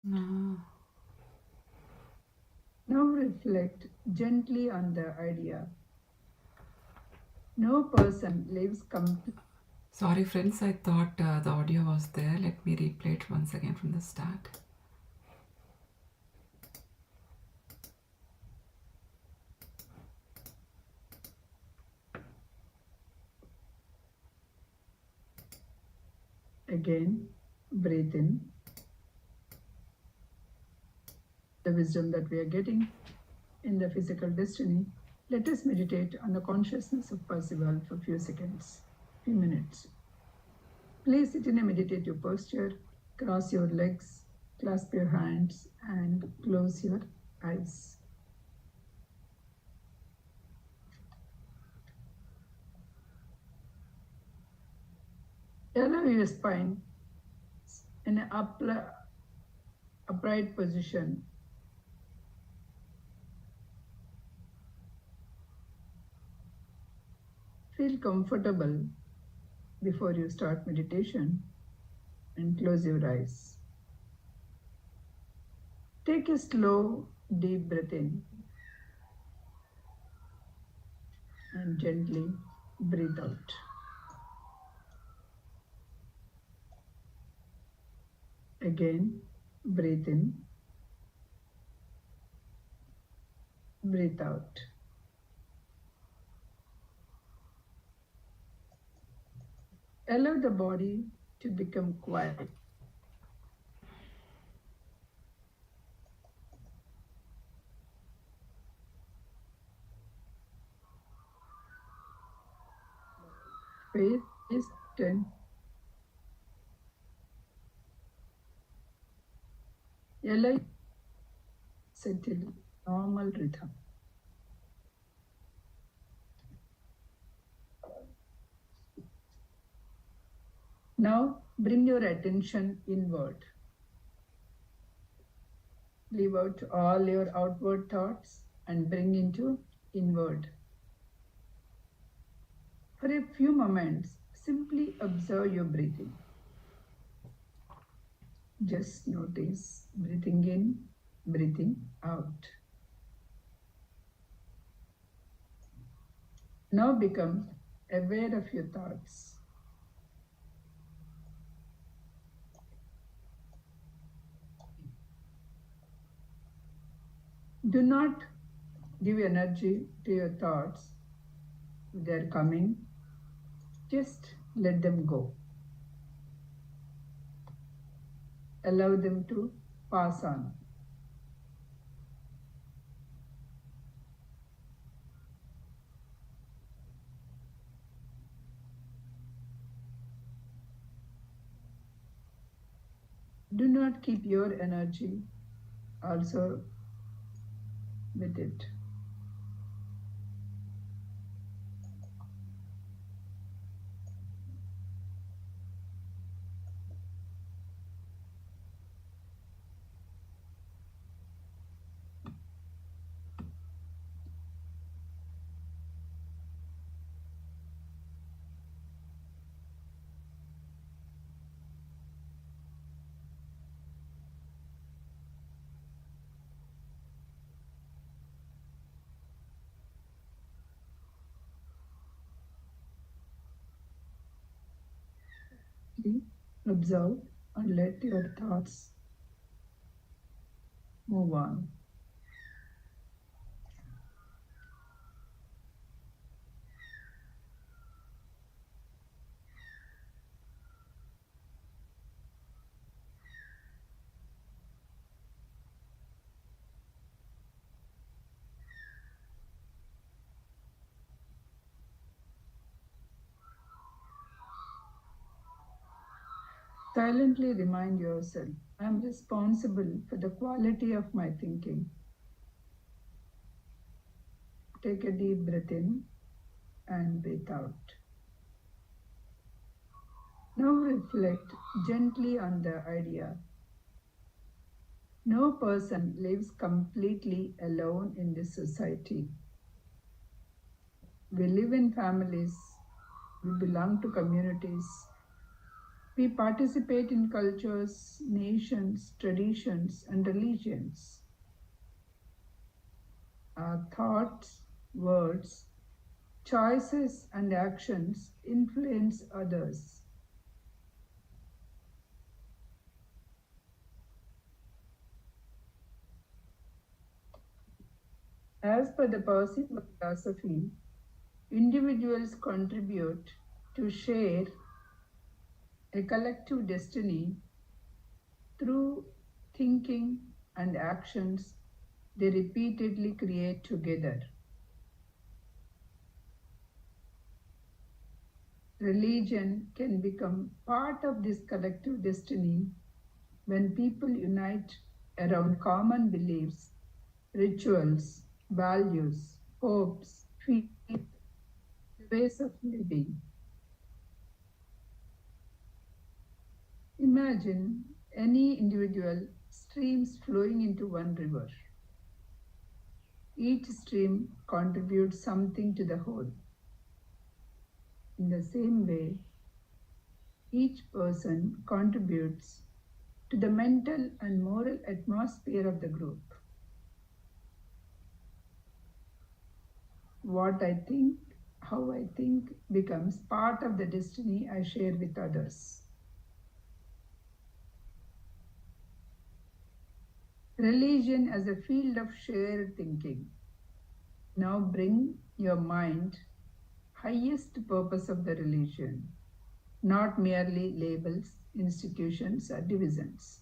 No. Now reflect gently on the idea. No person lives completely. Sorry, friends, I thought the audio was there. Let me replay it once again from the start. Again, breathe in the wisdom that we are getting in the physical destiny. Let us meditate on the consciousness of Percival for a few seconds, few minutes. Please sit in a meditative posture, cross your legs, clasp your hands, and close your eyes. Allow your spine in an upright position. Feel comfortable before you start meditation and close your eyes. Take a slow, deep breath in and gently breathe out. Again, breathe in, breathe out. Allow the body to become quiet. Face turn. Allow settle normal rhythm. Now bring your attention inward. Leave out all your outward thoughts and bring into inward. For a few moments, simply observe your breathing. Just notice breathing in, breathing out. Now become aware of your thoughts. Do not give energy to your thoughts. They're coming. Just let them go. Allow them to pass on. Do not keep your energy also with it. Observe and let your thoughts move on. Silently remind yourself, I am responsible for the quality of my thinking. Take a deep breath in and breathe out. Now reflect gently on the idea. No person lives completely alone in this society. We live in families, we belong to communities, We participate in cultures, nations, traditions, and religions. Our thoughts, words, choices, and actions influence others. As per the Persian philosophy, individuals contribute to share a collective destiny through thinking and actions they repeatedly create together. Religion can become part of this collective destiny when people unite around common beliefs, rituals, values, hopes, feelings, ways of living. Imagine any individual streams flowing into one river. Each stream contributes something to the whole. In the same way, each person contributes to the mental and moral atmosphere of the group. What I think, how I think becomes part of the destiny I share with others. Religion as a field of shared thinking. Now bring your mind highest purpose of the religion, not merely labels, institutions, or divisions,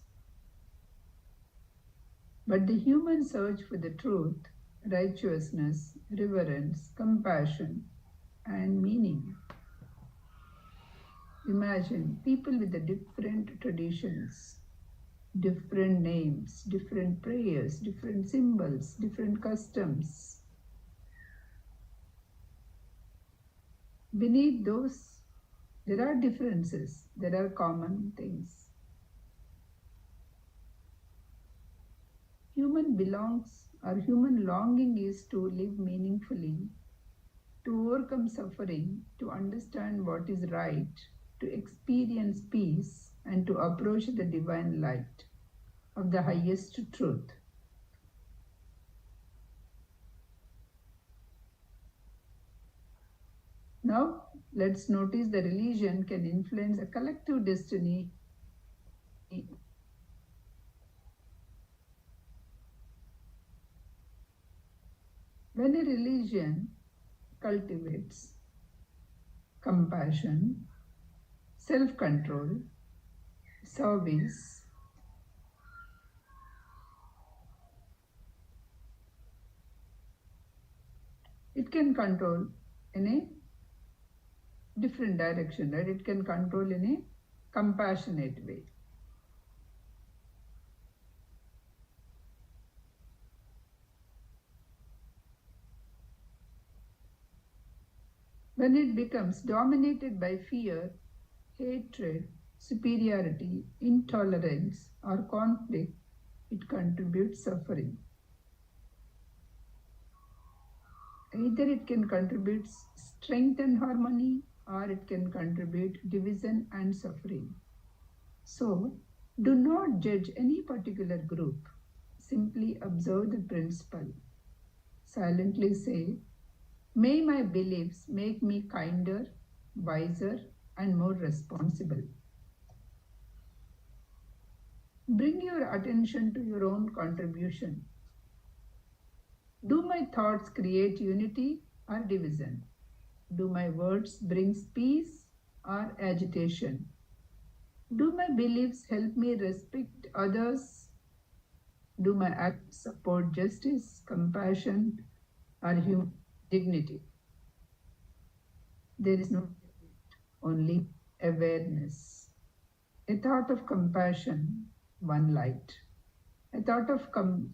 but the human search for the truth, righteousness, reverence, compassion, and meaning. Imagine people with the different traditions, different names, different prayers, different symbols, different customs. Beneath those, there are differences, there are common things. Human longing is to live meaningfully, to overcome suffering, to understand what is right, to experience peace, and to approach the divine light of the highest truth. Now, let's notice the religion can influence a collective destiny. When a religion cultivates compassion, self control, service, it can control in a different direction, right? It can control in a compassionate way. When it becomes dominated by fear, hatred, superiority, intolerance, or conflict, it contributes suffering. Either it can contribute strength and harmony, or it can contribute division and suffering. So, do not judge any particular group. Simply observe the principle. Silently say, may my beliefs make me kinder, wiser, and more responsible. Bring your attention to your own contribution. Do my thoughts create unity or division? Do my words bring peace or agitation? Do my beliefs help me respect others? Do my acts support justice, compassion, or human dignity? There is no only awareness. A thought of compassion, one light. A thought of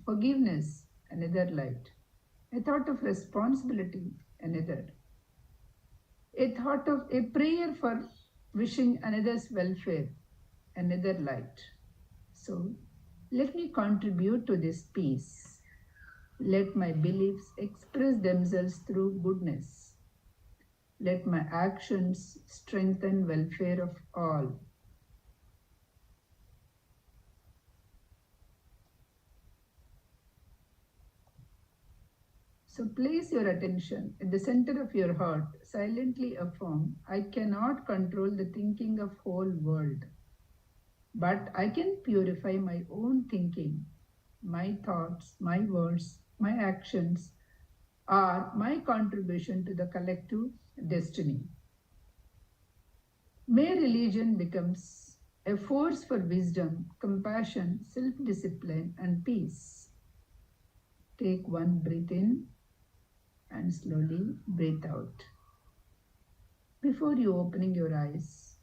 forgiveness, another light. A thought of responsibility, another. A thought of a prayer for wishing another's welfare, another light. So, let me contribute to this peace. Let my beliefs express themselves through goodness. Let my actions strengthen welfare of all. So place your attention at the center of your heart. Silently affirm, I cannot control the thinking of whole world, but I can purify my own thinking. My thoughts, my words, my actions are my contribution to the collective destiny. May religion becomes a force for wisdom, compassion, self-discipline, and peace. Take one breath in and slowly breathe out. Before you opening your eyes,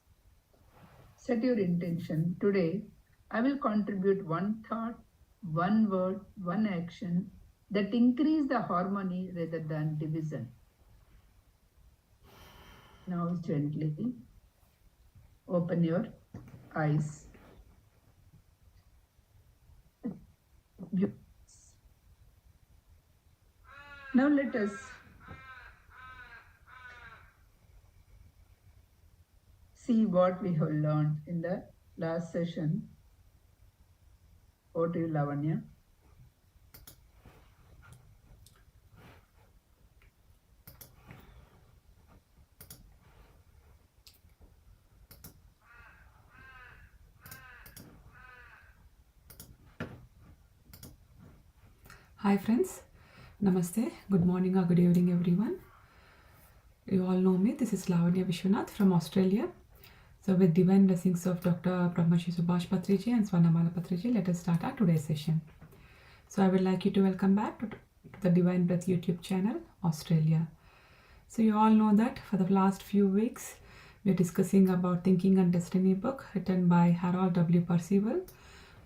set your intention. Today, I will contribute one thought, one word, one action that increase the harmony rather than division. Now gently open your eyes. Now let us see what we have learned in the last session. Over to you, Lavanya. Hi friends, Namaste, good morning or good evening everyone. You all know me, this is Lavanya Vishwanath from Australia. So with divine blessings of Dr. Brahmashi Subhash Patriji and Swarnamala Patriji, let us start our today's session. So I would like you to welcome back to the Divine Breath YouTube channel, Australia. So you all know that for the last few weeks, we are discussing about Thinking and Destiny book written by Harold W. Percival,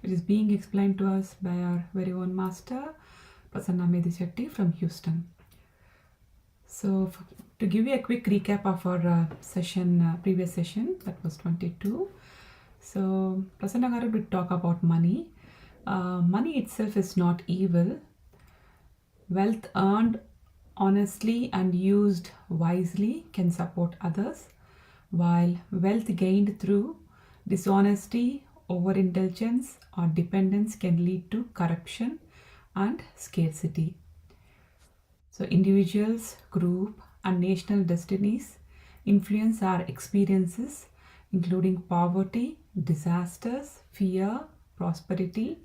which is being explained to us by our very own master, Prasanna Medisetti from Houston. So to give you a quick recap of our previous session, that was 22. So Prasanna Garu did talk about money. Money itself is not evil. Wealth earned honestly and used wisely can support others, while wealth gained through dishonesty, overindulgence, or dependence can lead to corruption and scarcity. So individuals, group, and national destinies influence our experiences, including poverty, disasters, fear, prosperity,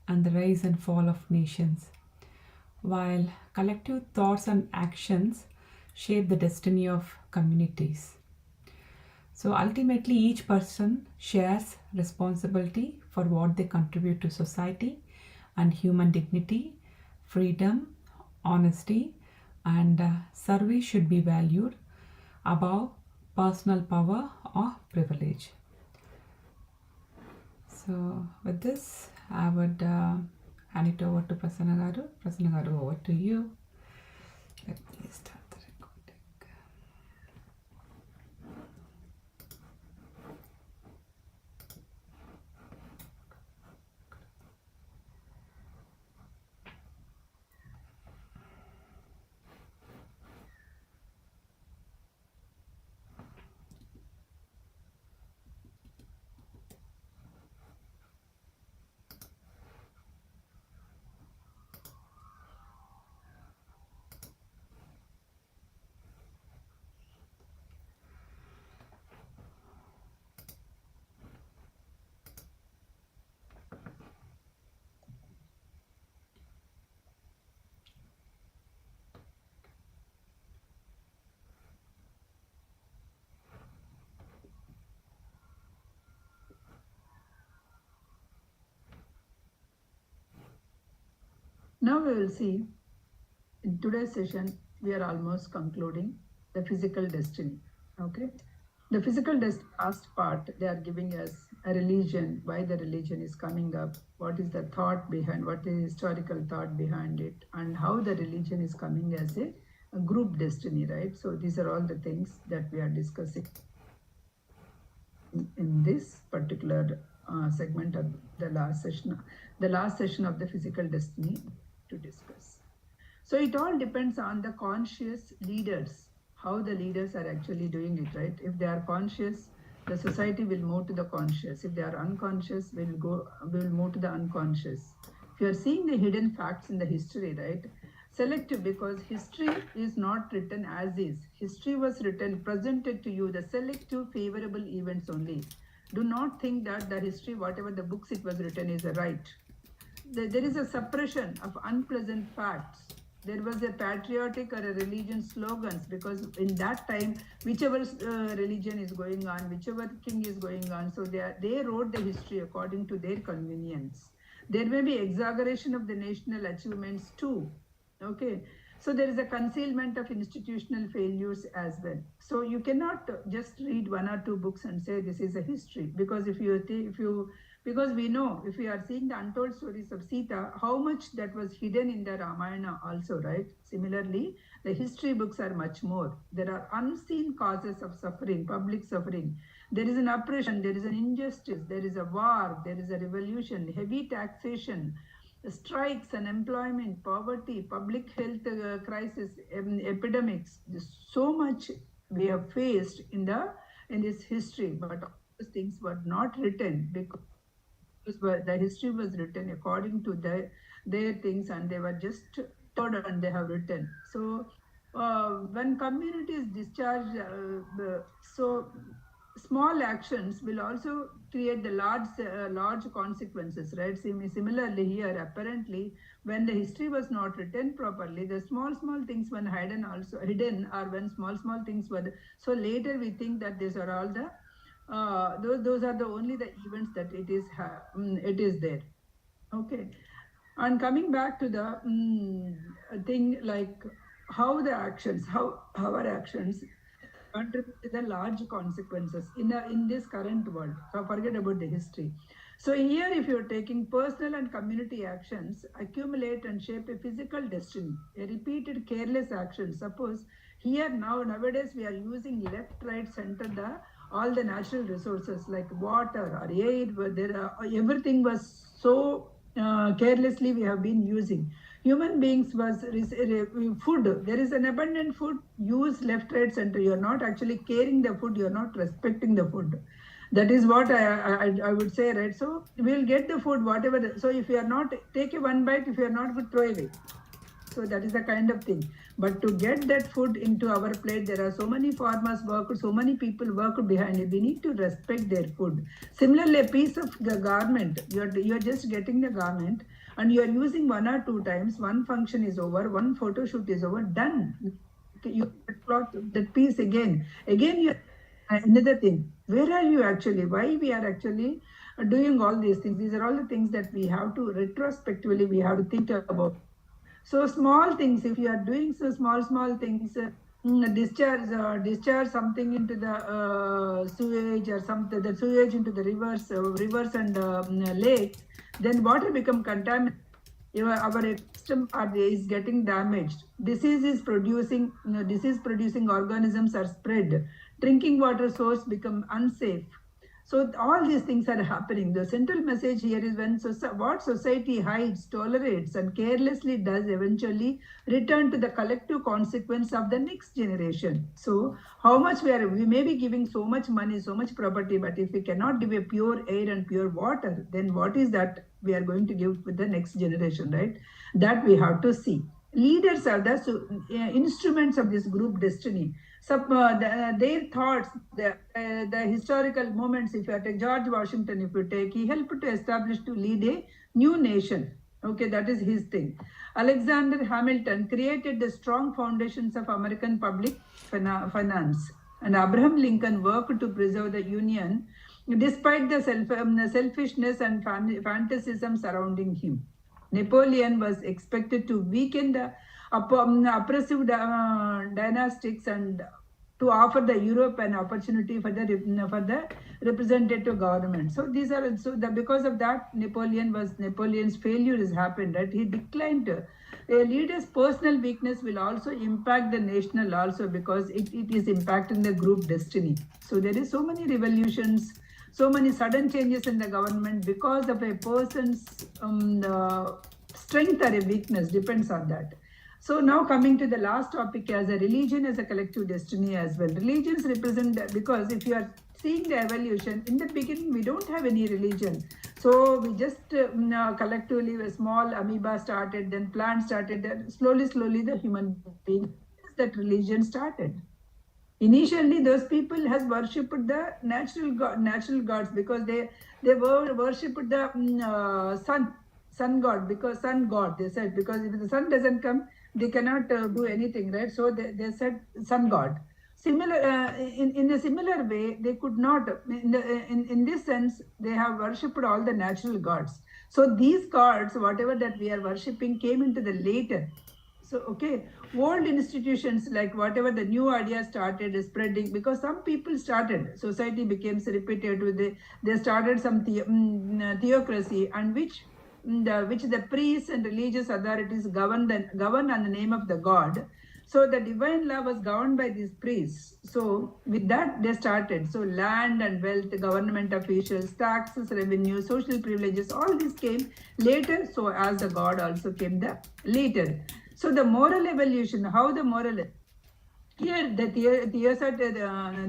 and the rise and fall of nations, while collective thoughts and actions shape the destiny of communities. So ultimately, each person shares responsibility for what they contribute to society, and human dignity, freedom, honesty, and service should be valued above personal power or privilege. So with this, I would hand it over to Prasanna Garu. Prasanna Garu, over to you. Let me start the recording. Now we will see in today's session, we are almost concluding the physical destiny. Okay. The physical last part, they are giving us a religion, why the religion is coming up, what is the thought behind, what is the historical thought behind it, and how the religion is coming as a group destiny, right? So these are all the things that we are discussing in this particular segment of the last session of the physical destiny to discuss. So it all depends on the conscious leaders, how the leaders are actually doing it, right? If they are conscious, the society will move to the conscious. If they are unconscious, we'll move to the unconscious. If you are seeing the hidden facts in the history, right? Selective, because history is not written as is. History was written, presented to you, the selective favorable events only. Do not think that the history, whatever the books it was written, is right. There is a suppression of unpleasant facts. There was a patriotic or a religion slogans, because in that time, whichever religion is going on, whichever king is going on, so they wrote the history according to their convenience. There may be exaggeration of the national achievements too. Okay, so there is a concealment of institutional failures as well. So you cannot just read one or two books and say this is a history, because because we know, if we are seeing the untold stories of Sita, how much that was hidden in the Ramayana also, right? Similarly, the history books are much more. There are unseen causes of suffering, public suffering. There is an oppression, there is an injustice, there is a war, there is a revolution, heavy taxation, strikes, unemployment, poverty, public health crisis, epidemics. So much we have faced in this history, but all those things were not written because the history was written according to their things, and they were just told and they have written. So when communities discharge, so small actions will also create the large consequences, right? Similarly here, apparently, when the history was not written properly, the small things were hidden, or when small things were, so later we think that these are all the those are the only the events that it is there. Okay, and coming back to the thing, like how our actions contribute to the large consequences in this current world. So forget about the history. So here, if you're taking personal and community actions, accumulate and shape a physical destiny. A repeated careless action. Suppose here nowadays we are using left, right, center all the natural resources like water or air. Everything was so carelessly we have been using. Human beings was food. There is an abundant food. Use left, right, center. You are not actually caring the food. You are not respecting the food. That is what I would say, right? So we'll get the food, whatever. So if you are not, take a one bite. If you are not good, throw away. So that is the kind of thing. But to get that food into our plate, there are so many farmers worked, so many people worked behind it. We need to respect their food. Similarly, a piece of the garment, you're just getting the garment and you are using one or two times. One function is over, one photo shoot is over, done. You cloth that piece again. You another thing. Where are you actually? Why we are actually doing all these things? These are all the things that we have to retrospectively we have to think about. So small things, if you are doing so small things, discharge something into the sewage or something, the sewage into the rivers and lakes, then water become contaminated. Our system is getting damaged. Disease producing organisms are spread. Drinking water source become unsafe. So all these things are happening. The central message here is what society hides, tolerates, and carelessly does eventually return to the collective consequence of the next generation. So how much we may be giving so much money, so much property, but if we cannot give a pure air and pure water, then what is that we are going to give with the next generation, right? That we have to see. Leaders are the instruments of this group destiny. Their thoughts, the historical moments, if you take George Washington, if you take, he helped to lead a new nation. Okay, that is his thing. Alexander Hamilton created the strong foundations of American public finance. And Abraham Lincoln worked to preserve the Union despite the selfishness and fanaticism surrounding him. Napoleon was expected to weaken the oppressive dynastics and to offer the Europe an opportunity for the representative government. So these are because of that Napoleon's failure has happened, right? He declined. A leader's personal weakness will also impact the national also, because it is impacting the group destiny. So there is so many revolutions, so many sudden changes in the government because of a person's strength or a weakness, depends on that. So now coming to the last topic, as a religion as a collective destiny as well. Religions represent, because if you are seeing the evolution, in the beginning we don't have any religion. So we just collectively, a small amoeba started, then plant started, then slowly the human being, that religion started. Initially, those people has worshipped the natural gods, because they were worshipped the sun god, because sun god, they said, because if the sun doesn't come, they cannot do anything, right? So they said sun god. Similar in a similar way, they could not, in this sense, they have worshipped all the natural gods. So these gods, whatever that we are worshipping, came into the later. So, okay, old institutions, like whatever the new idea started spreading, because some people started, society became repetitive, they started some theocracy, and which the priests and religious authorities govern on the name of the god. So the divine law was governed by these priests. So with that they started. So land and wealth, government officials, taxes, revenue, social privileges, all this came later. So as the god also came the later. So the moral evolution, how the moral, here the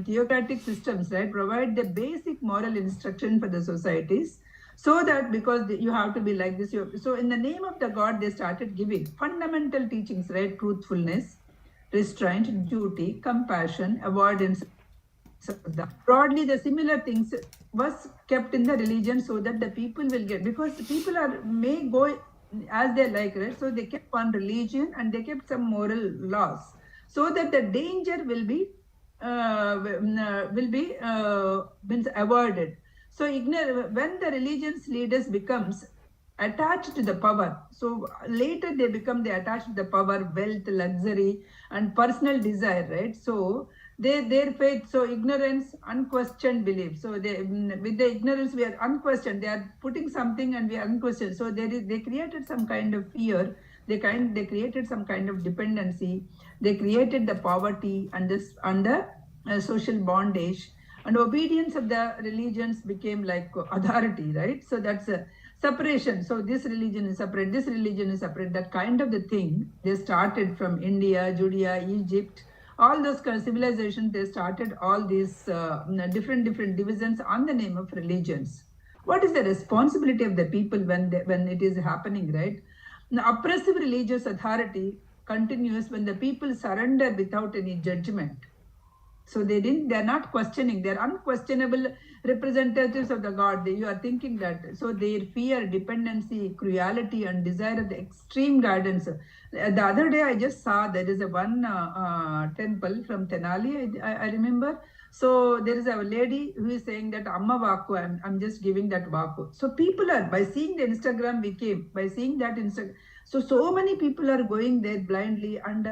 theocratic systems, right, provide the basic moral instruction for the societies, so that because you have to be like this. So in the name of the god, they started giving fundamental teachings, right? Truthfulness, restraint, duty, compassion, avoidance. Broadly, the similar things was kept in the religion, so that the people will get, because the people may go as they like, right? So they kept one religion and they kept some moral laws, so that the danger will be avoided. So when the religion's leaders becomes attached to the power, so later they become attached to the power, wealth, luxury, and personal desire, right? So their faith, so ignorance, unquestioned belief. So with the ignorance, we are unquestioned. They are putting something and we are unquestioned. So they created some kind of fear. They created some kind of dependency. They created the poverty and the social bondage, and obedience of the religions became like authority, right? So that's a separation. So this religion is separate, this religion is separate, that kind of the thing. They started from India, Judea, Egypt, all those kind of civilizations. They started all these different divisions on the name of religions. What is the responsibility of the people when it is happening, right? The oppressive religious authority continues when the people surrender without any judgment. So they're not questioning, they're unquestionable representatives of the god. You are thinking that. So their fear, dependency, cruelty, and desire of the extreme guidance. The other day I just saw there is a one temple from Tenali, I remember. So there is a lady who is saying that Amma Vaku, I'm just giving that Vaku. So people are, by seeing the Instagram, by seeing that Instagram. So many people are going there blindly, and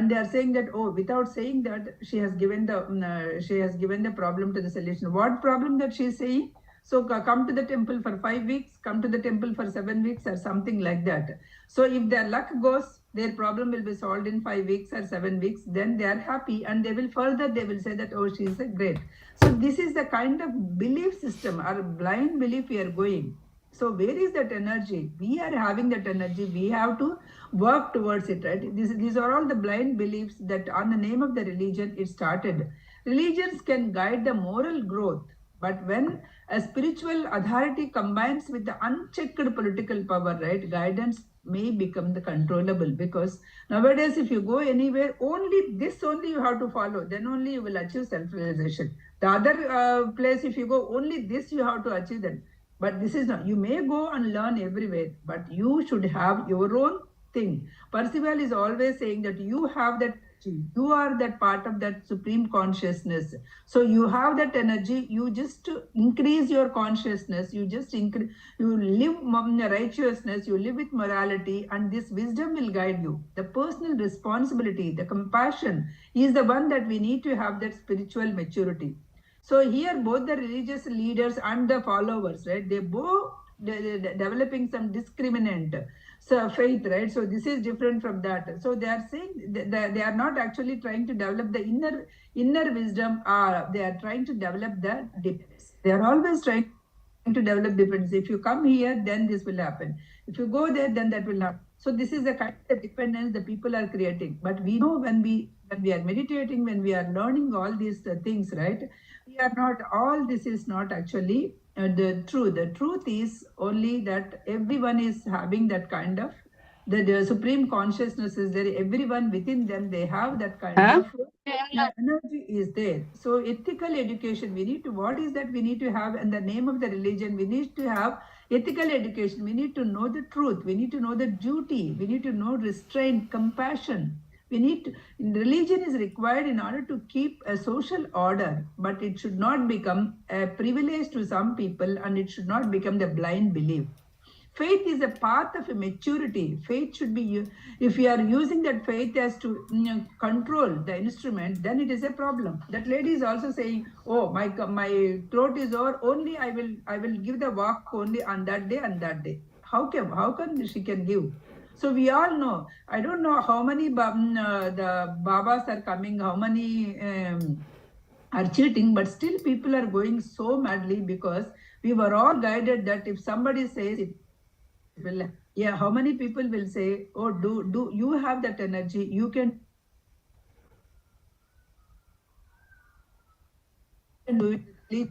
they are saying that, oh, without saying that, she has given the problem to the solution. What problem that she is saying? So come to the temple for 5 weeks, come to the temple for 7 weeks, or something like that. So if their luck goes, their problem will be solved in 5 weeks or 7 weeks, then they are happy, and they will say that, oh, she is great. So this is the kind of belief system or blind belief we are going. So where is that energy? We are having that energy. We have to work towards it, right? These are all the blind beliefs that on the name of the religion it started. Religions can guide the moral growth, but when a spiritual authority combines with the unchecked political power, right, guidance may become the controllable. Because nowadays, if you go anywhere, only you have to follow, then only you will achieve self-realization. The other place, if you go, only this you have to achieve that. But this is not, you may go and learn everywhere, but you should have your own thing. Percival is always saying that you have that, you are that part of that supreme consciousness. So you have that energy, you just increase your consciousness, you live righteousness, you live with morality, and this wisdom will guide you. The personal responsibility, the compassion is the one that we need to have, that spiritual maturity. So here both the religious leaders and the followers, right, they both developing some discriminant faith, right? So this is different from that. So they are saying they are not actually trying to develop the inner wisdom, they are trying to develop the dependence. They are always trying to develop dependence. If you come here, then this will happen. If you go there, then that will happen. So this is the kind of dependence the people are creating. But we know when we are meditating, when we are learning all these things, right? We are not, all this is not actually the truth. The truth is only that everyone is having that kind of, the supreme consciousness is there. Everyone within them, they have that kind of energy is there. So ethical education, we need to, what is that we need to have in the name of the religion? We need to have ethical education. We need to know the truth. We need to know the duty. We need to know restraint, compassion. We need to, religion is required in order to keep a social order, but it should not become a privilege to some people, and it should not become the blind belief. Faith is a path of a maturity. Faith should be, if you are using that faith as to control the instrument, then it is a problem. That lady is also saying, oh, my throat is over, only I will give the walk only on that day and that day. How can she can give? So we all know, I don't know how many the Babas are coming, how many are cheating, but still people are going so madly because we were all guided that if somebody says it will, yeah, how many people will say, oh, do you have that energy, you can do it.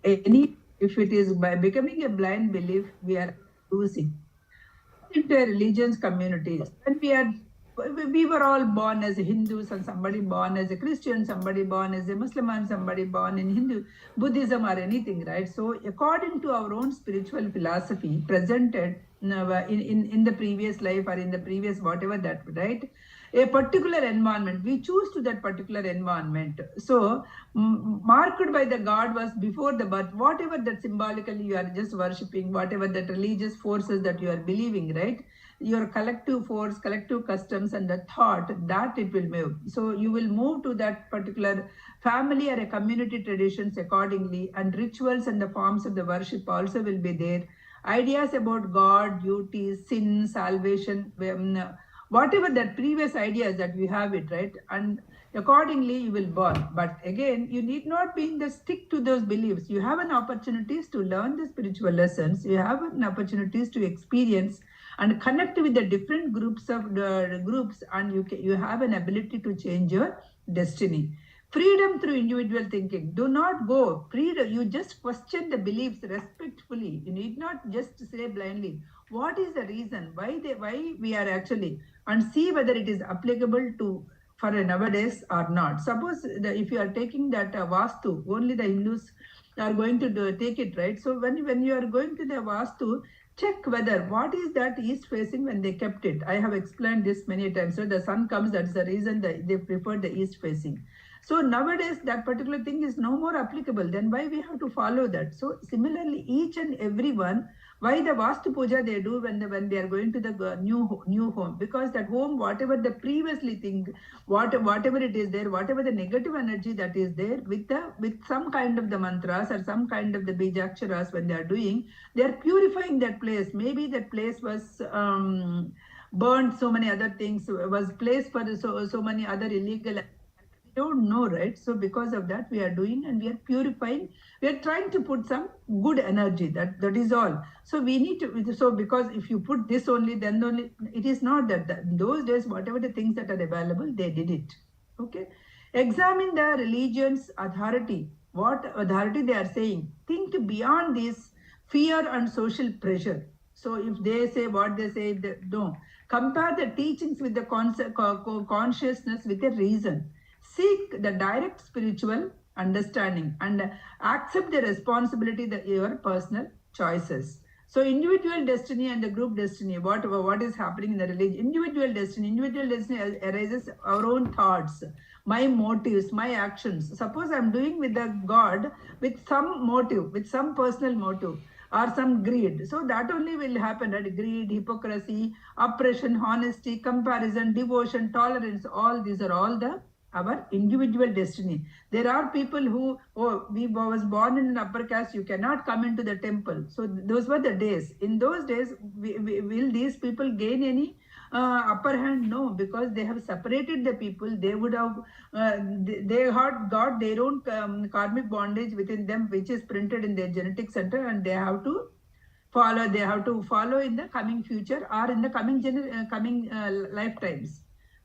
Any, if it is by becoming a blind belief, we are losing into a religions communities. When we were all born as Hindus, and somebody born as a Christian, somebody born as a Muslim, and somebody born in Hindu, Buddhism, or anything, right? So according to our own spiritual philosophy presented in the previous life, or in the previous whatever that, right? A particular environment, we choose to that particular environment. So marked by the God was before the birth, whatever that symbolically you are just worshipping, whatever that religious forces that you are believing, right? Your collective force, collective customs, and the thought that it will move. So you will move to that particular family or a community traditions accordingly, and rituals and the forms of the worship also will be there. Ideas about God, duties, sin, salvation, whatever that previous ideas that we have it, right? And accordingly you will born. But again, you need not be in the stick to those beliefs. You have an opportunities to learn the spiritual lessons. You have an opportunities to experience and connect with the different groups of the groups, and you have an ability to change your destiny. Freedom through individual thinking. Do not go freedom. You just question the beliefs respectfully. You need not just say blindly. What is the reason why we are actually, and see whether it is applicable to for nowadays or not. Suppose if you are taking that vastu, only the Hindus are going to take it, right? So when you are going to the vastu, check whether what is that east facing when they kept it. I have explained this many times. So the sun comes, that's the reason that they prefer the east facing. So nowadays that particular thing is no more applicable. Then why we have to follow that? So similarly, each and everyone, why the Vastu Puja they do when they are going to the new home? Because that home, whatever the previously thing, whatever it is there, whatever the negative energy that is there, with some kind of the mantras or some kind of the bijaksharas when they are doing, they are purifying that place. Maybe that place was burned, so many other things was placed for so many other illegal, don't know, right? So because of that we are doing, and we are purifying, we are trying to put some good energy, that is all. So we need to, so because if you put this only, then only, it is not that in those days whatever the things that are available, they did it. Okay, examine the religion's authority, what authority they are saying. Think beyond this fear and social pressure. So if they say what they say, no, compare the teachings with the consciousness with a reason. Seek the direct spiritual understanding and accept the responsibility that your personal choices. So individual destiny and the group destiny, what is happening in the religion? Individual destiny arises our own thoughts, my motives, my actions. Suppose I'm doing with the God with some motive, with some personal motive, or some greed. So that only will happen, right? Greed, hypocrisy, oppression, honesty, comparison, devotion, tolerance, all these are all our individual destiny. There are people who, oh, we was born in an upper caste, you cannot come into the temple. So those were the days. In those days, will these people gain any upper hand? No, because they have separated the people. They would have, they had got their own karmic bondage within them, which is printed in their genetic center, and they have to follow, they have to follow in the coming future or in the coming lifetimes.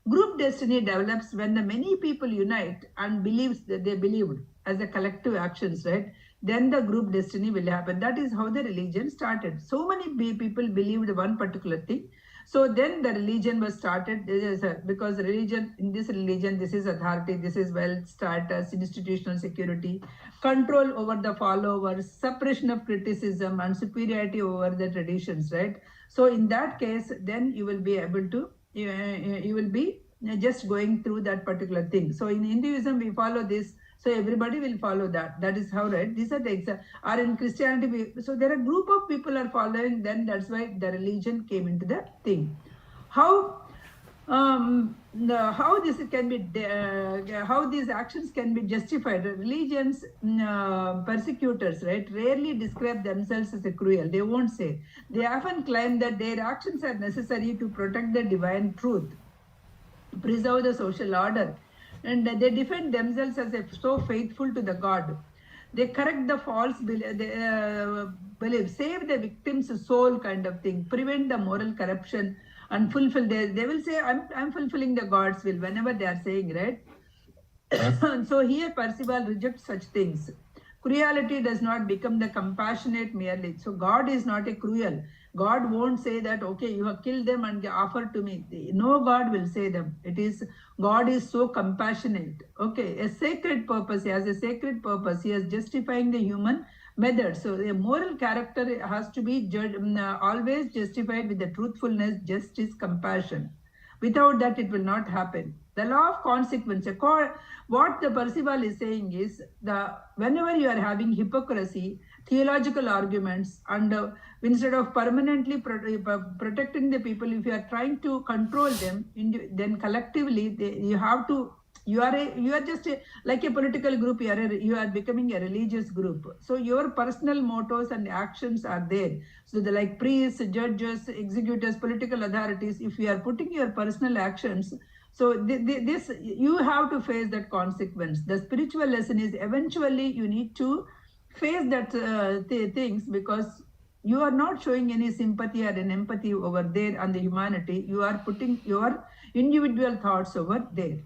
Group destiny develops when the many people unite and believes that they believed as a collective actions, right? Then the group destiny will happen. That is how the religion started. So many people believed one particular thing. So then the religion was started because religion, in this religion, this is authority, this is wealth, status, institutional security, control over the followers, suppression of criticism, and superiority over the traditions, right? So in that case, then you will be able to, you will be just going through that particular thing. So in Hinduism, we follow this. So everybody will follow that. That is how, right? These are the examples. Or in Christianity, so there are a group of people are following. Then that's why the religion came into the thing. How how this can be how these actions can be justified. Religions persecutors, right, rarely describe themselves as a cruel. They won't say. They often claim that their actions are necessary to protect the divine truth, preserve the social order, and they defend themselves as if so faithful to the God. They correct the false belief, save the victim's soul kind of thing, prevent the moral corruption, and fulfill. They will say, I'm fulfilling the God's will whenever they are saying, right? So here Percival rejects such things. Cruelty does not become the compassionate merely. So God is not a cruel. God won't say that, okay, you have killed them and offer to me. No, God will say them. It is, God is so compassionate. Okay, a sacred purpose. He has a sacred purpose. He is justifying the human method. So a moral character has to be always justified with the truthfulness, justice, compassion. Without that, it will not happen. The law of consequence. What the Percival is saying is, whenever you are having hypocrisy, theological arguments, and instead of permanently protecting the people, if you are trying to control them, then collectively you have to. You are just like a political group. You are becoming a religious group. So your personal mottos and actions are there. So the like priests, judges, executors, political authorities. If you are putting your personal actions, so this you have to face that consequence. The spiritual lesson is eventually you need to face that things, because you are not showing any sympathy or an empathy over there on the humanity. You are putting your individual thoughts over there.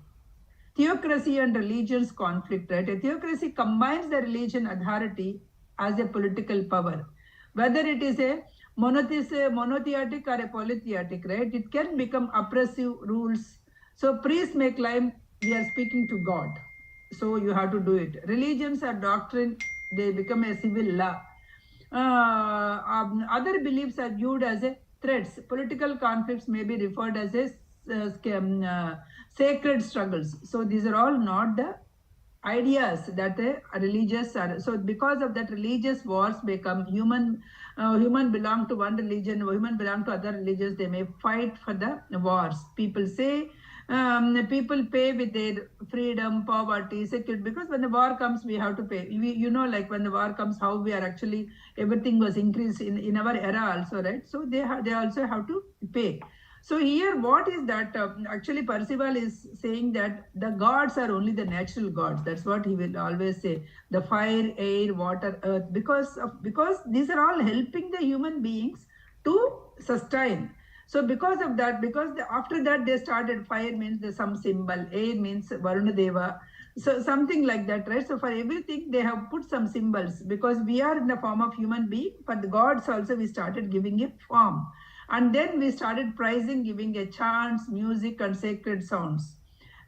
Theocracy and religion's conflict, right? A theocracy combines the religion authority as a political power. Whether it is a monotheistic or a polytheistic, right? It can become oppressive rules. So priests may claim we are speaking to God. So you have to do it. Religions are doctrine, they become a civil law. Other beliefs are viewed as a threats. Political conflicts may be referred as a sacred struggles. So these are all not the ideas that religious are. So because of that, religious wars become human belong to one religion, human belong to other religions. They may fight for the wars. People say people pay with their freedom, poverty, security, because when the war comes, we have to pay. Like when the war comes, how we are actually, everything was increased in our era also, right? So they also have to pay. So here, what is that? Actually, Percival is saying that the gods are only the natural gods. That's what he will always say. The fire, air, water, earth, because these are all helping the human beings to sustain. So because of that, after that they started, fire means there's some symbol, air means Varuna Deva, so something like that, right? So for everything they have put some symbols, because we are in the form of human being, but the gods also we started giving a form. And then we started praising, giving a chants, music and sacred sounds.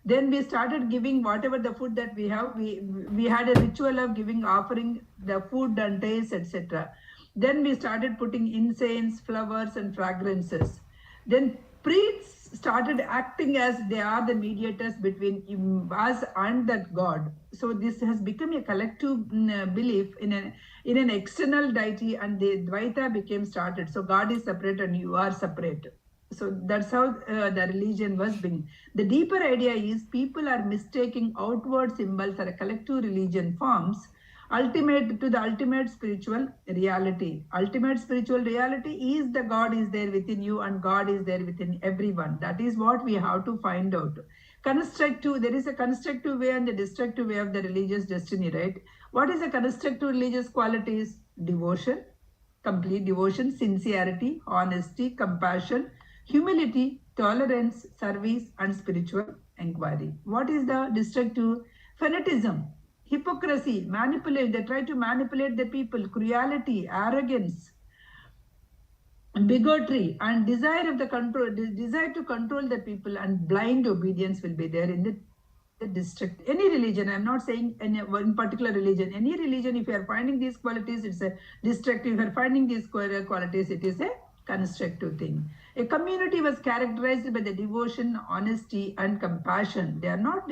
Then we started giving whatever the food that we have. We had a ritual of giving, offering the food and taste, etc. Then we started putting incense, flowers and fragrances. Then priests started acting as they are the mediators between us and that God. So this has become a collective belief in an external deity, and the Dvaita became started. So God is separate and you are separate. So that's how the religion was being. The deeper idea is people are mistaking outward symbols or collective religion forms to the ultimate spiritual reality. Ultimate spiritual reality is the God is there within you and God is there within everyone. That is what we have to find out. There is a constructive way and the destructive way of the religious destiny, right? What is the constructive religious qualities? Devotion, complete devotion, sincerity, honesty, compassion, humility, tolerance, service, and spiritual inquiry. What is the destructive? Fanatism, hypocrisy, manipulate. They try to manipulate the people, cruelty, arrogance, bigotry, and desire of the control, desire to control the people, and blind obedience will be there in the destruct. Any religion, I'm not saying any one particular religion, any religion, if you are finding these qualities, it's a destructive. If you are finding these qualities, it is a constructive thing. A community was characterized by the devotion, honesty, and compassion. They are not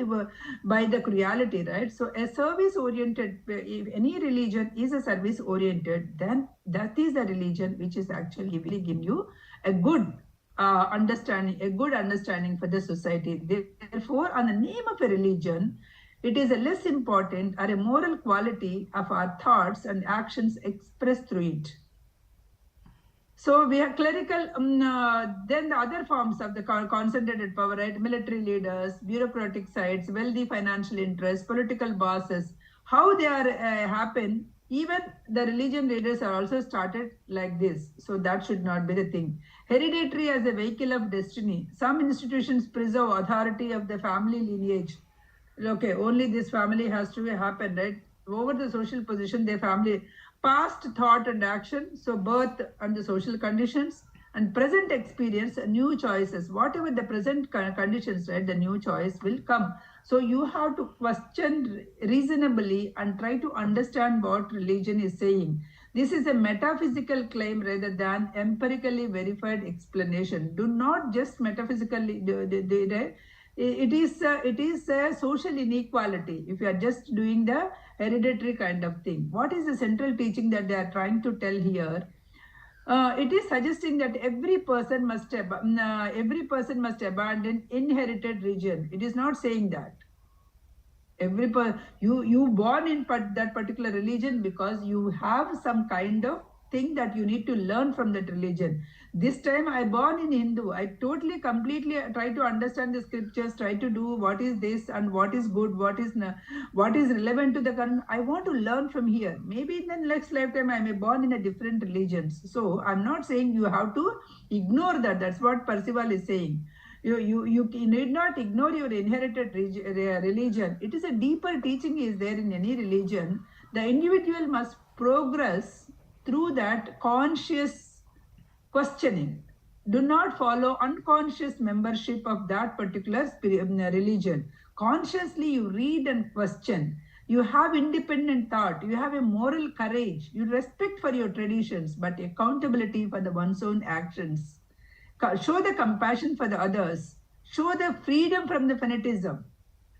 by the cruelty, right? So a service oriented, if any religion is a service oriented, then that is a religion which is actually giving you a good understanding for the society. Therefore, on the name of a religion, it is a less important or a moral quality of our thoughts and actions expressed through it. So we have clerical, then the other forms of the concentrated power, right? Military leaders, bureaucratic sides, wealthy financial interests, political bosses. How they are happen, even the religion leaders are also started like this. So that should not be the thing. Hereditary as a vehicle of destiny. Some institutions preserve authority of the family lineage. Okay, only this family has to happen, right? Over the social position, their family, past thought and action, so birth and the social conditions, and present experience, new choices. Whatever the present conditions, right, the new choice will come. So you have to question reasonably and try to understand what religion is saying. This is a metaphysical claim rather than empirically verified explanation. Do not just metaphysically it is a social inequality if you are just doing the hereditary kind of thing. What is the central teaching that they are trying to tell here? It is suggesting that every person must abandon inherited region. It is not saying that. You born in that particular religion because you have some kind of thing that you need to learn from that religion. This time I born in Hindu. I totally completely try to understand the scriptures, try to do what is this and what is good, what is relevant to the current. I want to learn from here. Maybe in the next lifetime I may born in a different religions. So I'm not saying you have to ignore that. That's what Percival is saying. You need not ignore your inherited religion. It is a deeper teaching is there in any religion. The individual must progress through that conscious questioning. Do not follow unconscious membership of that particular religion. Consciously you read and question. You have independent thought. You have a moral courage. You respect for your traditions, but accountability for one's own actions. Show the compassion for the others. Show the freedom from the fanatism.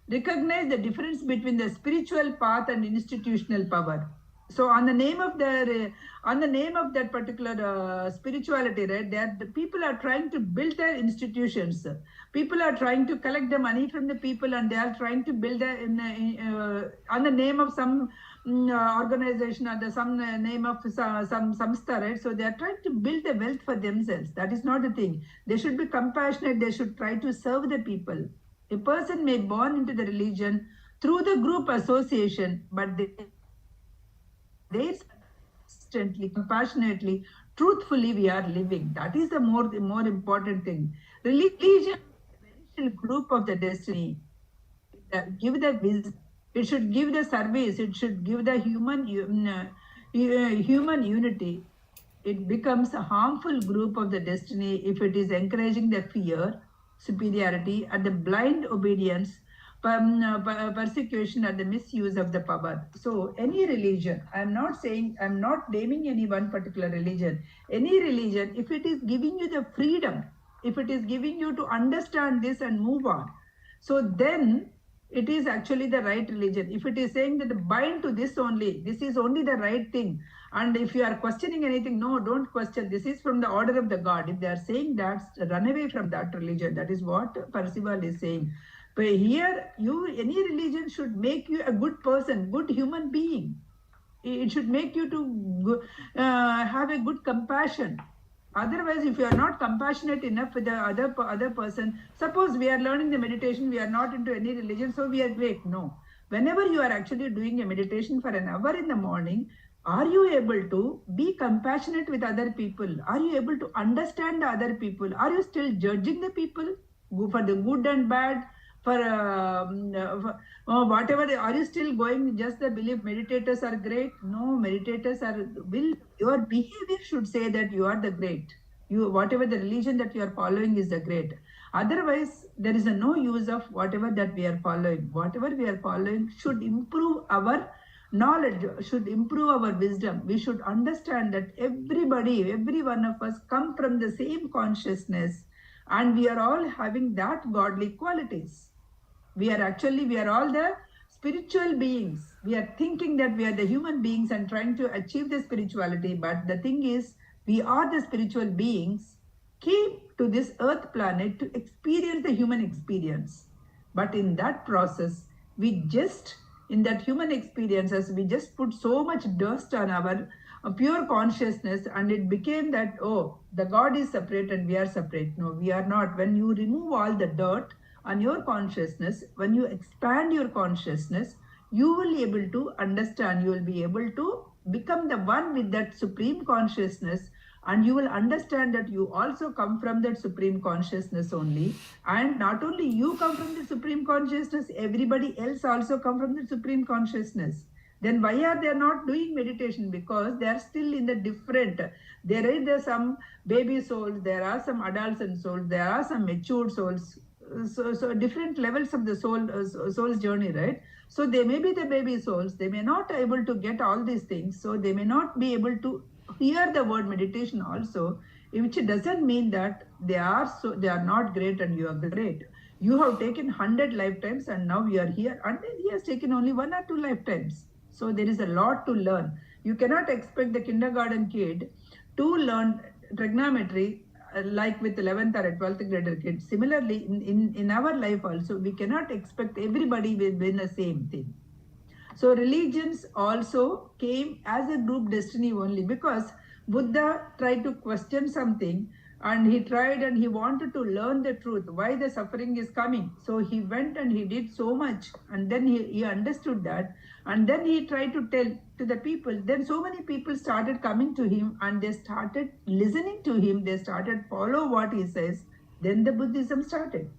Recognize the difference between the spiritual path and institutional power. So on the name of that particular spirituality, right, that the people are trying to build their institutions. People are trying to collect the money from the people, and they are trying to build on the name of some organization or some name of some samstha, right? So they are trying to build the wealth for themselves. That is not the thing. They should be compassionate. They should try to serve the people. A person may born into the religion through the group association, but they constantly, compassionately, truthfully we are living. That is the more important thing. Religion is a group of the destiny. Give the wisdom. It should give the service. It should give the human unity. It becomes a harmful group of the destiny if it is encouraging the fear, superiority, and the blind obedience, persecution, and the misuse of the power. So any religion, I'm not naming any one particular religion. Any religion, if it is giving you the freedom, if it is giving you to understand this and move on, so then it is actually the right religion. If it is saying that bind to this only, this is only the right thing, and if you are questioning anything, no, don't question. This is from the order of the God. If they are saying that, run away from that religion. That is what Percival is saying. But here, any religion should make you a good person, good human being. It should make you to have a good compassion. Otherwise, if you are not compassionate enough with the other person, suppose we are learning the meditation, we are not into any religion, so we are great. No. Whenever you are actually doing a meditation for an hour in the morning, Are you able to be compassionate with other people? Are you able to understand the other people? Are you still judging the people for the good and bad? For whatever, are you still going just the belief meditators are great? No, meditators will, your behavior should say that you are the great. You, whatever the religion that you are following is the great. Otherwise, there is no use of whatever that we are following. Whatever we are following should improve our knowledge, should improve our wisdom. We should understand that everybody, every one of us come from the same consciousness, and we are all having that godly qualities. We are all the spiritual beings. We are thinking that we are the human beings and trying to achieve the spirituality, but the thing is, we are the spiritual beings came to this earth planet to experience the human experience. But in that process, we just, in that human experiences, we just put so much dust on our pure consciousness, and it became that, oh, the God is separate and we are separate. No, we are not. When you remove all the dirt on your consciousness, when you expand your consciousness, you will be able to understand, you will be able to become the one with that supreme consciousness, and you will understand that you also come from that supreme consciousness only. And not only you come from the supreme consciousness, everybody else also come from the supreme consciousness. Then why are they not doing meditation? Because they are still in the different, there is some baby souls, there are some adolescent souls, there are some matured souls, so different levels of the soul's journey, right? So they may be the baby souls, they may not able to get all these things, so they may not be able to hear the word meditation also, which doesn't mean that they are not great and you are great. You have taken 100 lifetimes and now you are here, and he has taken only 1 or 2 lifetimes. So there is a lot to learn. You cannot expect the kindergarten kid to learn trigonometry like with 11th or 12th grader kids. Similarly, in our life also, we cannot expect everybody will win the same thing. So religions also came as a group destiny only, because Buddha tried to question something, and he tried and he wanted to learn the truth, why the suffering is coming. So he went and he did so much, and then he understood that, and then he tried to tell to the people. Then so many people started coming to him and they started listening to him, they started follow what he says. Then the Buddhism started,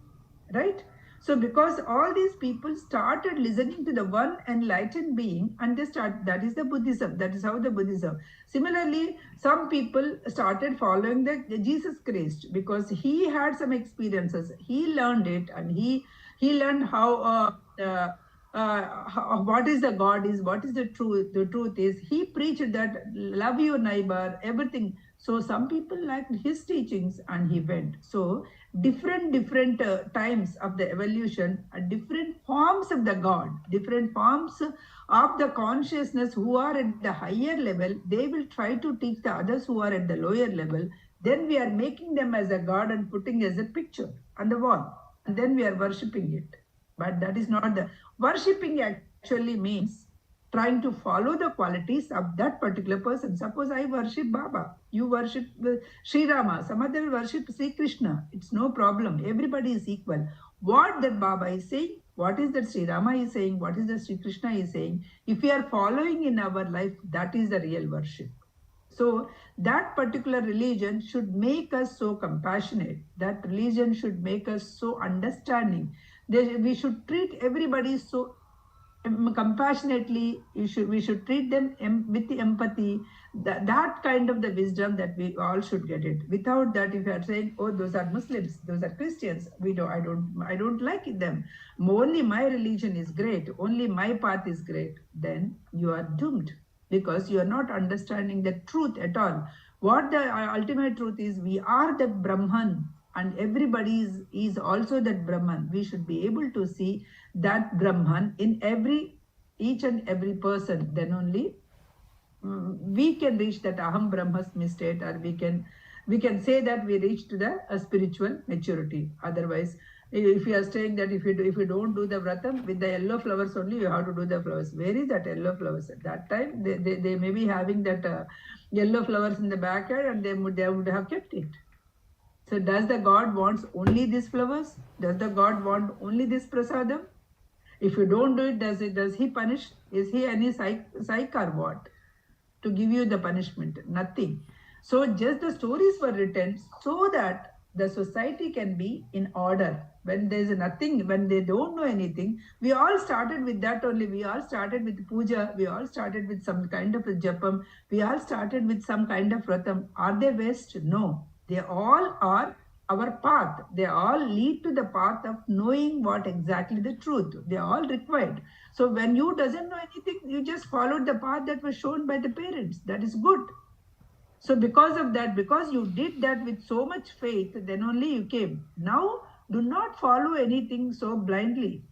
right? So because all these people started listening to the one enlightened being, and that is the Buddhism. That is how the Buddhism. Similarly, some people started following the Jesus Christ because he had some experiences. He learned it, and he learned how what is the God is, what is the truth. The truth is, he preached that love your neighbor, everything. So some people liked his teachings and he went. So different times of the evolution, different forms of the God, different forms of the consciousness who are at the higher level, they will try to teach the others who are at the lower level. Then we are making them as a God and putting as a picture on the wall, and then we are worshipping it. But that is not the worshipping. Actually means trying to follow the qualities of that particular person. Suppose I worship Baba, you worship Sri Rama, some other worship Sri Krishna. It's no problem. Everybody is equal. What that Baba is saying, what is that Sri Rama is saying, what is that Sri Krishna is saying, if we are following in our life, that is the real worship. So that particular religion should make us so compassionate. That religion should make us so understanding. We should treat everybody so compassionately. We should treat them with the empathy, that kind of the wisdom that we all should get it. Without that, if you are saying, oh, those are Muslims, those are Christians, I don't like them, only my religion is great, only my path is great, then you are doomed, because you are not understanding the truth at all. What the ultimate truth is, we are the Brahman, and everybody is also that Brahman. We should be able to see that Brahman in each and every person. Then only we can reach that Aham Brahmasmi state, or we can say that we reach to the spiritual maturity. Otherwise, if you are saying that if you don't do the vratam with the yellow flowers only, you have to do the flowers. Where is that yellow flowers? At that time, they may be having that yellow flowers in the backyard, and they would have kept it. So does the God wants only these flowers? Does the God want only this prasadam? If you don't do it, does he punish? Is he any psych or what? to give you the punishment? Nothing. So just the stories were written so that the society can be in order. When there's nothing, when they don't know anything, we all started with that only. We all started with puja, we all started with some kind of a japam, we all started with some kind of ratam. Are they waste? No. They all are our path. They all lead to the path of knowing what exactly the truth. They are all required. So when you doesn't know anything, you just followed the path that was shown by the parents. That is good. So because of that, because you did that with so much faith, then only you came. Now, do not follow anything so blindly.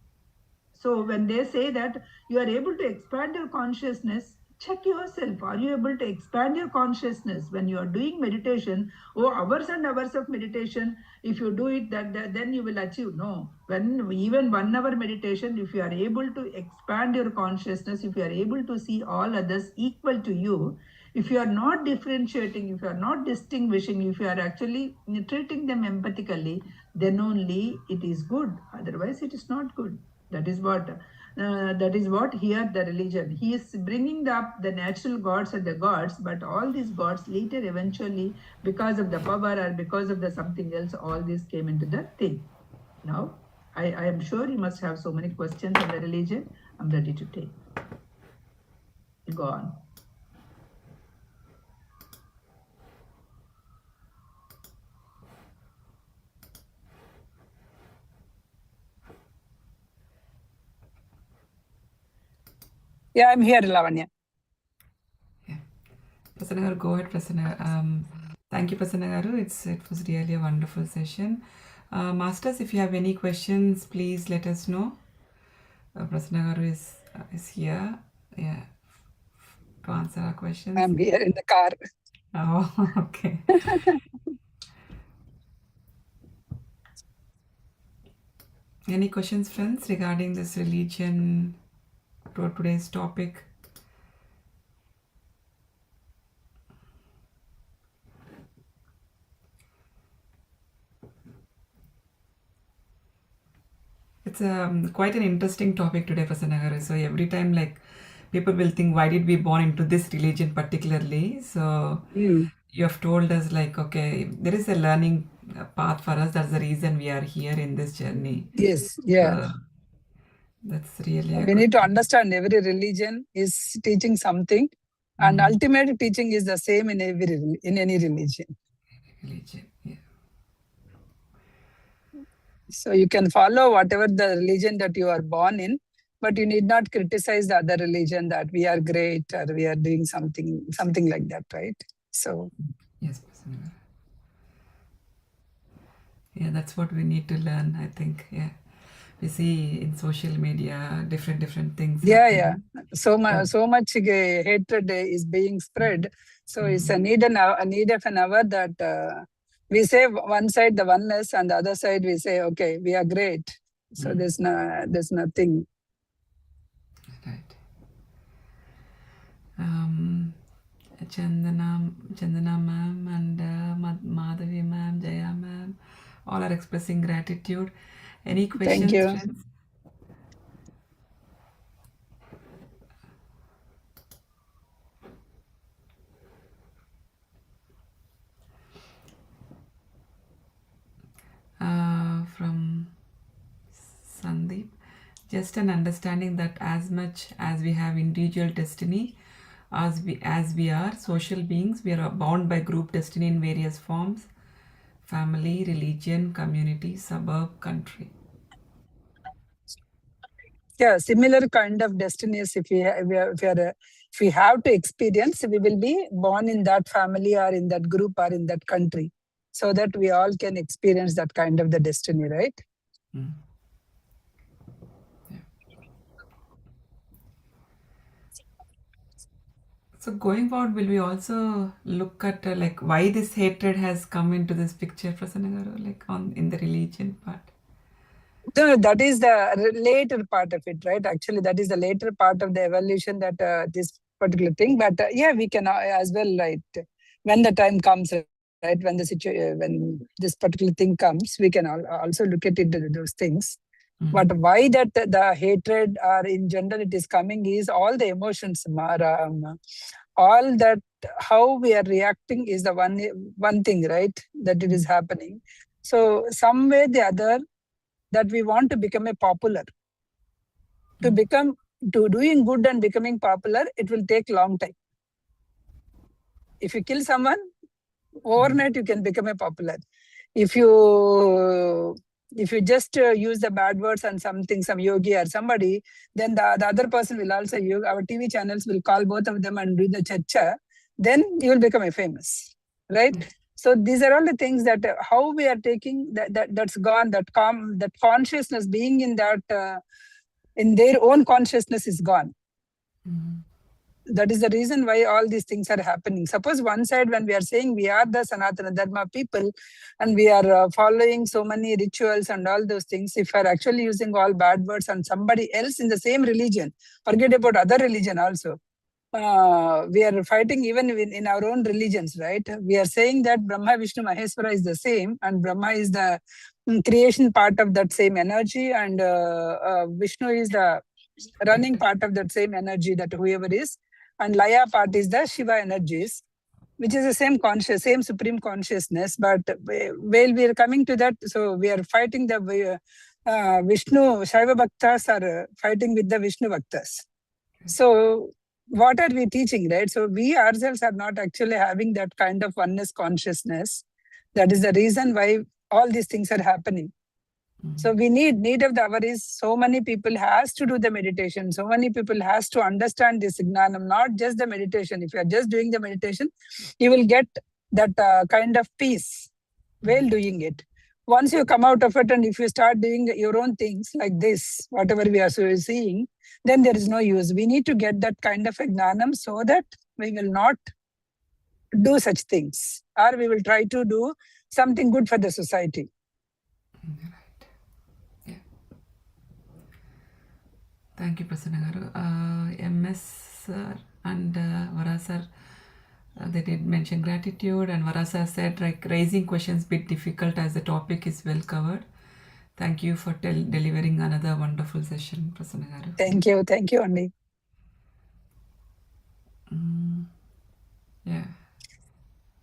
So when they say that you are able to expand your consciousness, check yourself. Are you able to expand your consciousness when you are doing meditation? Oh, hours and hours of meditation. If you do it, that then you will achieve. No. When even 1 hour meditation, if you are able to expand your consciousness, if you are able to see all others equal to you, if you are not differentiating, if you are not distinguishing, if you are actually treating them empathically, then only it is good. Otherwise, it is not good. That is what here the religion. He is bringing up the natural gods and the gods, but all these gods later eventually, because of the power or because of the something else, all this came into the thing. Now, I am sure you must have so many questions on the religion. I'm ready to take. Go on. Yeah, I'm here, Lavanya. Yeah. Prasanna garu, go ahead, Prasanna. Thank you, Prasanna garu. It was really a wonderful session. Masters, if you have any questions, please let us know. Prasanna garu is here. Yeah, to answer our questions. I'm here in the car. Oh, okay. Any questions, friends, regarding this religion, to today's topic? It's quite an interesting topic today, Prasanna garu. So every time, like, people will think, why did we born into this religion particularly? So you have told us, like, okay, there is a learning path for us. That's the reason we are here in this journey. Yes, yeah. That's really we need to understand every religion is teaching something, and ultimate teaching is the same in any religion. Yeah. So you can follow whatever the religion that you are born in, but you need not criticize the other religion that we are great or we are doing something like that, right? So yes, Prasanna. Yeah, that's what we need to learn, I think. Yeah, we see in social media different things. Yeah. So much hatred is being spread. So it's a need of an hour that we say one side the oneness, and the other side we say, okay, we are great. So there's nothing. Right. Chandana ma'am and Madhavi ma'am, Jaya ma'am, all are expressing gratitude. Any questions, Thank you. friends? From Sandeep, just an understanding that as much as we have individual destiny, as we are social beings, we are bound by group destiny in various forms: family, religion, community, suburb, country. Yeah, similar kind of destinies. If we have to experience, we will be born in that family or in that group or in that country, so that we all can experience that kind of the destiny, right? Yeah. So going forward, will we also look at like why this hatred has come into this picture, Prasanna garu, like in the religion part? No, that is the later part of it, right? Actually, that is the later part of the evolution, that this particular thing. But yeah, we can as well, right? When the time comes, right? When when this particular thing comes, we can also look at it, those things. But why that the hatred or in general it is coming is all the emotions, all that how we are reacting is the one thing, right? That it is happening. So some way the other, that we want to become a popular. To doing good and becoming popular, it will take long time. If you kill someone, overnight you can become a popular. If you just use the bad words and something, some yogi or somebody, then the other person will also use, our TV channels will call both of them and do the chacha, then you will become a famous, right? So these are all the things that how we are taking that's gone, that consciousness being in that in their own consciousness is gone. That is the reason why all these things are happening. Suppose one side, when we are saying we are the Sanatana Dharma people and we are following so many rituals and all those things, if we are actually using all bad words and somebody else in the same religion, forget about other religion also. We are fighting even in our own religions, right? We are saying that Brahma, Vishnu, Maheshwara is the same, and Brahma is the creation part of that same energy, and Vishnu is the running part of that same energy, that whoever is, and Laya part is the Shiva energies, which is the same same supreme consciousness. But while we are coming to that, so we are fighting the Vishnu, Shaiva Bhaktas are fighting with the Vishnu Bhaktas. So what are we teaching, right? So we ourselves are not actually having that kind of oneness consciousness. That is the reason why all these things are happening. So we need of the hour is, so many people has to do the meditation. So many people has to understand this Gnanam, not just the meditation. If you are just doing the meditation, you will get that kind of peace while doing it. Once you come out of it and if you start doing your own things like this, whatever we are seeing, then there is no use. We need to get that kind of a Gnanam so that we will not do such things, or we will try to do something good for the society. Thank you, Prasanna garu. MS sir and Vara sir, they did mention gratitude, and Vara sir said like raising questions bit difficult as the topic is well covered. Thank you for delivering another wonderful session, Prasanna garu. Thank you, Andy. Yeah,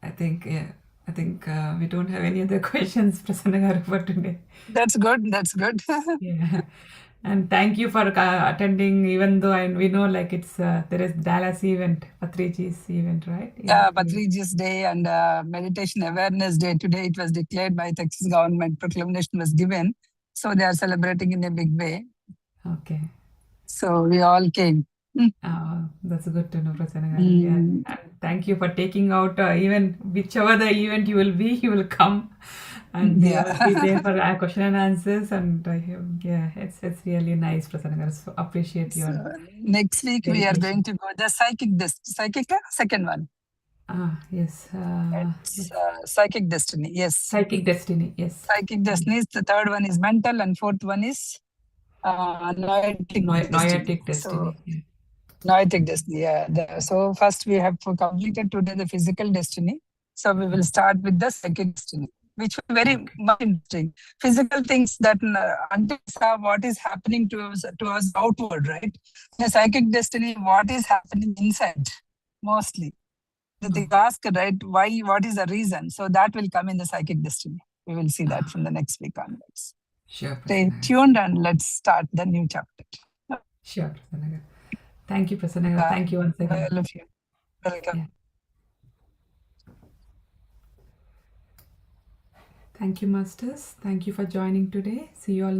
I think we don't have any other questions, Prasanna garu, for today. That's good. Yeah. And thank you for attending, even though we know like it's there is Dallas event, Patriji's event, right? Yeah, Patriji's Day and Meditation Awareness Day. Today it was declared by Texas government. Proclamation was given. So they are celebrating in a big way. Okay. So we all came. That's good to know, Prasanna garu. Yeah. And thank you for taking out even whichever the event you will be, you will come. And you will be there for question and answers, and yeah, it's really nice, Prasanna garu. So appreciate your. Next week we are going to go the psychic second one. Yes. It's psychic destiny. Yes. Psychic destiny. Yes. Psychic destiny. The third one is mental, and fourth one is noetic destiny. So, noetic destiny. Yeah. So first we have completed today the physical destiny. So we will start with the psychic destiny, which was very much interesting. Physical things that until what is happening to us outward, right? The psychic destiny, what is happening inside, mostly. They ask, right, why, what is the reason? So that will come in the psychic destiny. We will see that from the next week onwards. Sure. Stay tuned and let's start the new chapter. Sure, Prasanna. Thank you, Prasanna. Thank you once again. I love you. Welcome. Yeah. Thank you, Masters. Thank you for joining today. See you all.